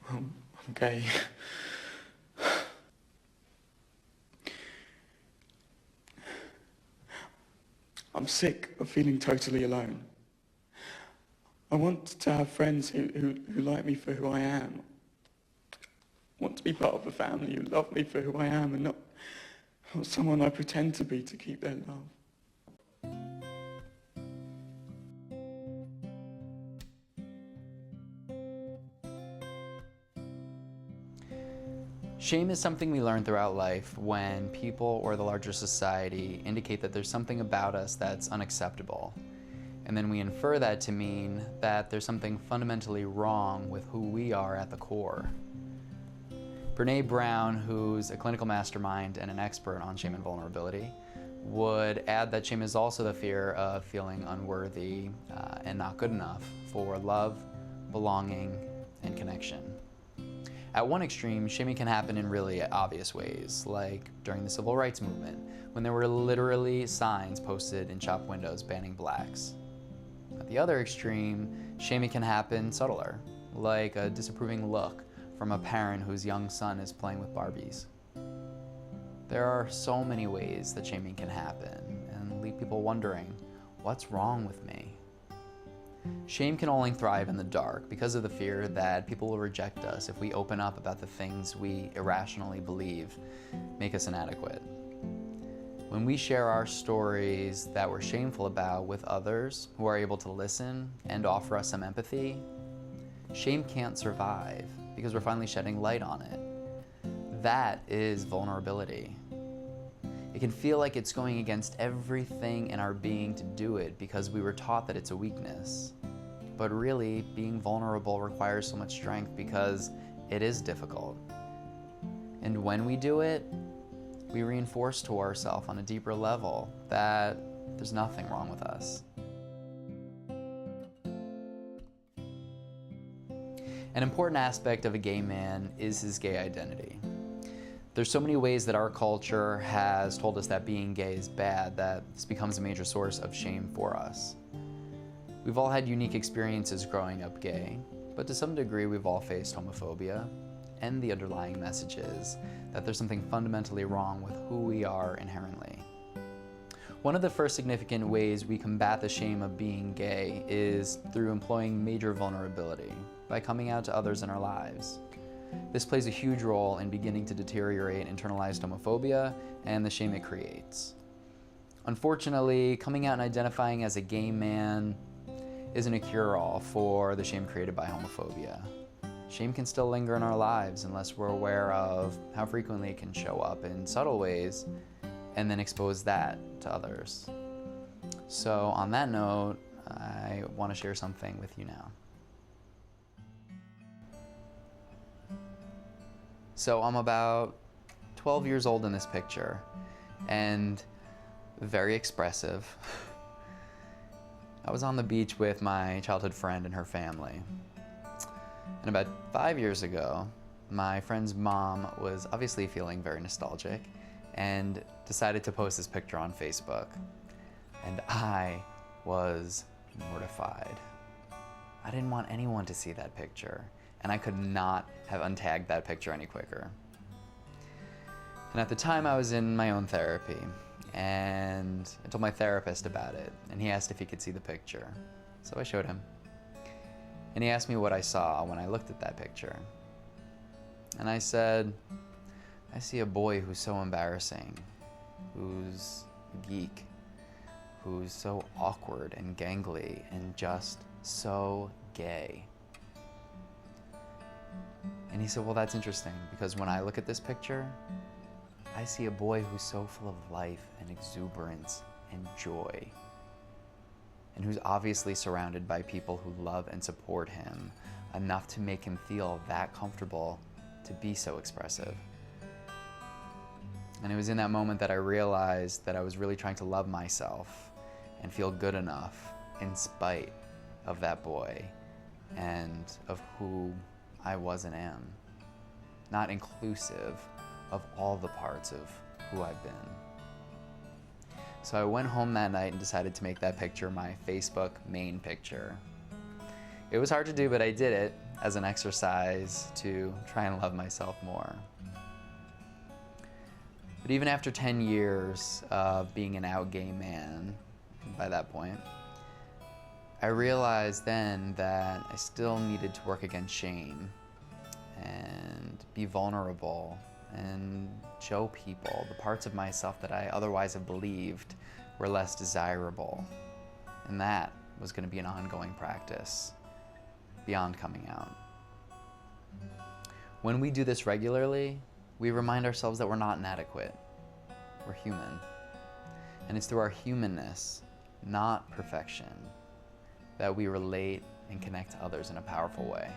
I'm gay. I'm sick of feeling totally alone. I want to have friends who like me for who I am. I want to be part of a family who love me for who I am and not someone I pretend to be to keep their love. Shame is something we learn throughout life when people or the larger society indicate that there's something about us that's unacceptable. And then we infer that to mean that there's something fundamentally wrong with who we are at the core. Brene Brown, who's a clinical mastermind and an expert on shame and vulnerability, would add that shame is also the fear of feeling unworthy and not good enough for love, belonging, and connection. At one extreme, shaming can happen in really obvious ways, like during the civil rights movement, when there were literally signs posted in shop windows banning blacks. At the other extreme, shaming can happen subtler, like a disapproving look from a parent whose young son is playing with Barbies. There are so many ways that shaming can happen and leave people wondering, what's wrong with me? Shame can only thrive in the dark because of the fear that people will reject us if we open up about the things we irrationally believe make us inadequate. When we share our stories that we're shameful about with others who are able to listen and offer us some empathy, shame can't survive because we're finally shedding light on it. That is vulnerability. It can feel like it's going against everything in our being to do it because we were taught that it's a weakness. But really, being vulnerable requires so much strength because it is difficult. And when we do it, we reinforce to ourselves on a deeper level that there's nothing wrong with us. An important aspect of a gay man is his gay identity. There's so many ways that our culture has told us that being gay is bad that this becomes a major source of shame for us. We've all had unique experiences growing up gay, but to some degree we've all faced homophobia and the underlying message is that there's something fundamentally wrong with who we are inherently. One of the first significant ways we combat the shame of being gay is through employing major vulnerability by coming out to others in our lives. This plays a huge role in beginning to deteriorate internalized homophobia and the shame it creates. Unfortunately, coming out and identifying as a gay man isn't a cure-all for the shame created by homophobia. Shame can still linger in our lives unless we're aware of how frequently it can show up in subtle ways and then expose that to others. So on that note, I want to share something with you now. So I'm about 12 years old in this picture and very expressive. I was on the beach with my childhood friend and her family. And about 5 years ago, my friend's mom was obviously feeling very nostalgic and decided to post this picture on Facebook. And I was mortified. I didn't want anyone to see that picture, and I could not have untagged that picture any quicker. And at the time I was in my own therapy, and I told my therapist about it, and he asked if he could see the picture. So I showed him. And he asked me what I saw when I looked at that picture. And I said, I see a boy who's so embarrassing, who's a geek, who's so awkward and gangly and just so gay. And he said, well, that's interesting because when I look at this picture, I see a boy who's so full of life and exuberance and joy, and who's obviously surrounded by people who love and support him enough to make him feel that comfortable to be so expressive. And it was in that moment that I realized that I was really trying to love myself and feel good enough in spite of that boy and of who I was and am, not inclusive of all the parts of who I've been. So I went home that night and decided to make that picture my Facebook main picture. It was hard to do, but I did it, as an exercise to try and love myself more. But even after 10 years of being an out gay man, by that point, I realized then that I still needed to work against shame and be vulnerable and show people the parts of myself that I otherwise have believed were less desirable. And that was going to be an ongoing practice beyond coming out. When we do this regularly, we remind ourselves that we're not inadequate. We're human. And it's through our humanness, not perfection, that we relate and connect to others in a powerful way.